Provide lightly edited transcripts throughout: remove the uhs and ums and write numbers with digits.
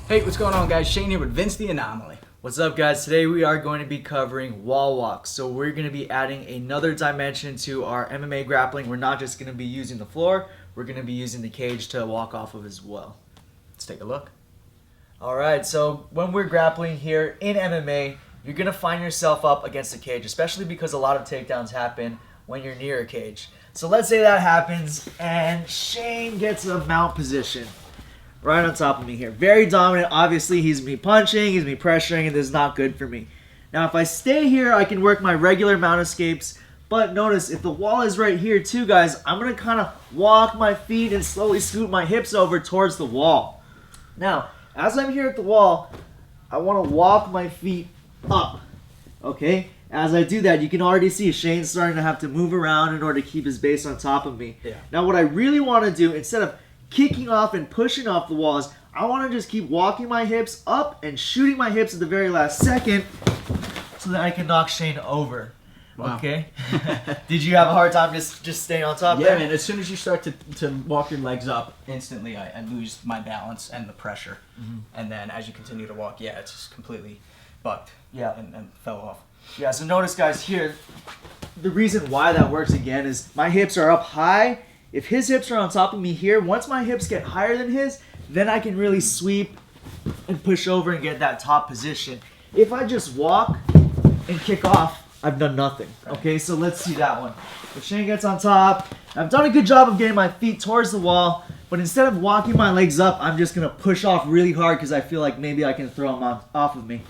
Hey, what's going on, guys? Shane here with Vince The Anomaly. What's up, guys? Today we are going to be covering wall walks. So we're going to be adding another dimension to our MMA grappling. We're not just going to be using the floor, we're going to be using the cage to walk off of as well. Let's take a look. Alright, so when we're grappling here in MMA, you're going to find yourself up against the cage, especially because a lot of takedowns happen when you're near a cage. So let's say that happens and Shane gets a mount position right on top of me here. Very dominant. Obviously, he's me punching, he's me pressuring, and this is not good for me. Now, if I stay here, I can work my regular mount escapes. But notice, if the wall is right here too, guys, I'm going to kind of walk my feet and slowly scoot my hips over towards the wall. Now, as I'm here at the wall, I want to walk my feet up. Okay? As I do that, you can already see Shane's starting to have to move around in order to keep his base on top of me. Yeah. Now, what I really want to do, instead of kicking off and pushing off the walls, I want to just keep walking my hips up and shooting my hips at the very last second so that I can knock Shane over. Wow. Okay? Did you have a hard time just staying on top Yeah, there? man, as soon as you start to walk your legs up, instantly I lose my balance and the pressure. Mm-hmm. And then as you continue to walk, yeah, it's just completely bucked. Yeah. And fell off. Yeah, so notice, guys, here, the reason why that works again is my hips are up high. If his hips are on top of me here, once my hips get higher than his, then I can really sweep and push over and get that top position. If I just walk and kick off, I've done nothing. Okay, so let's see that one. If Shane gets on top, I've done a good job of getting my feet towards the wall, but instead of walking my legs up, I'm just going to push off really hard because I feel like maybe I can throw him off of me.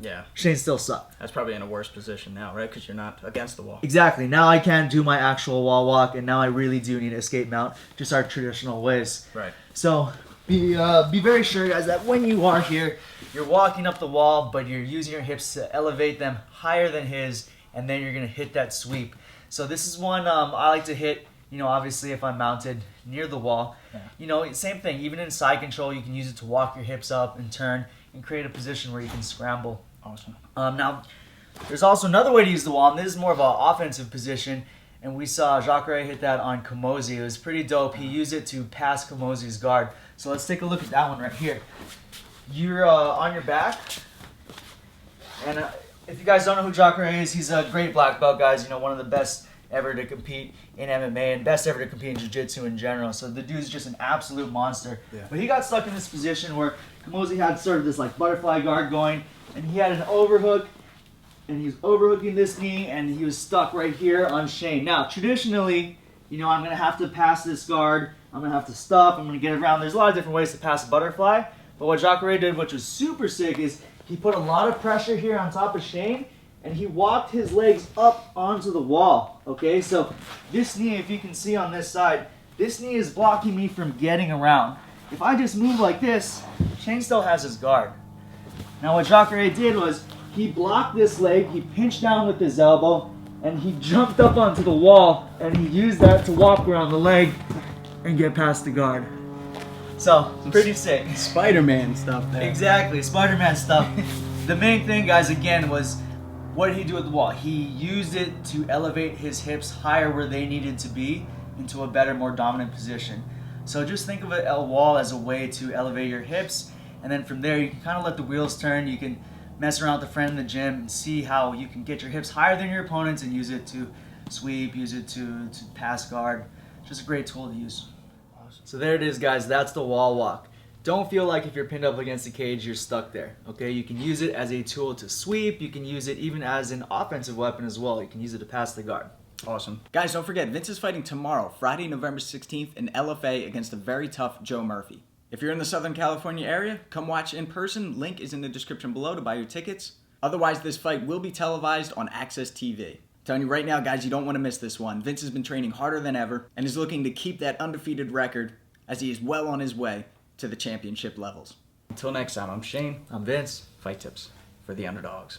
Yeah. Shane still sucked. That's probably in a worse position now, right? Because you're not against the wall. Exactly. Now I can do my actual wall walk, and now I really do need an escape mount, just our traditional ways. Right. So be very sure, guys, that when you are here, you're walking up the wall, but you're using your hips to elevate them higher than his, and then you're going to hit that sweep. So this is one I like to hit, obviously if I'm mounted near the wall. Yeah. Same thing. Even in side control, you can use it to walk your hips up and turn and create a position where you can scramble. Awesome. Now, there's also another way to use the wall, and this is more of an offensive position, and we saw Jacare hit that on Kamosi. It was pretty dope. He used it to pass Kamosi's guard. So let's take a look at that one right here. You're on your back, and if you guys don't know who Jacare is, he's a great black belt, guys. One of the best ever to compete in MMA and best ever to compete in jiu-jitsu in general. So the dude's just an absolute monster. Yeah. But he got stuck in this position where Kamosi had sort of this like butterfly guard going, and he had an overhook, and he was overhooking this knee, and he was stuck right here on Shane. Now, traditionally, I'm going to have to pass this guard. I'm going to have to stop. I'm going to get around. There's a lot of different ways to pass a butterfly. But what Jacare did, which was super sick, is he put a lot of pressure here on top of Shane, and he walked his legs up onto the wall. Okay, so this knee, if you can see on this side, this knee is blocking me from getting around. If I just move like this, Shane still has his guard. Now what Jacare did was he blocked this leg, he pinched down with his elbow, and he jumped up onto the wall, and he used that to walk around the leg and get past the guard. So, pretty sick. Spiderman stuff there. Exactly, Spiderman stuff. The main thing, guys, again, was what did he do with the wall? He used it to elevate his hips higher where they needed to be into a better, more dominant position. So just think of a wall as a way to elevate your hips, and then from there you can kind of let the wheels turn. You can mess around with a friend in the gym and see how you can get your hips higher than your opponents and use it to sweep, use it to pass guard. Just a great tool to use. Awesome. So there it is, guys. That's the wall walk. Don't feel like if you're pinned up against the cage, you're stuck there. Okay, you can use it as a tool to sweep. You can use it even as an offensive weapon as well. You can use it to pass the guard. Awesome. Guys, don't forget, Vince is fighting tomorrow, Friday, November 16th in LFA against a very tough Joe Murphy. If you're in the Southern California area, come watch in person. Link is in the description below to buy your tickets. Otherwise, this fight will be televised on Access TV. Telling you right now, guys, you don't want to miss this one. Vince has been training harder than ever and is looking to keep that undefeated record as he is well on his way to the championship levels. Until next time, I'm Shane. I'm Vince. Fight tips for the underdogs.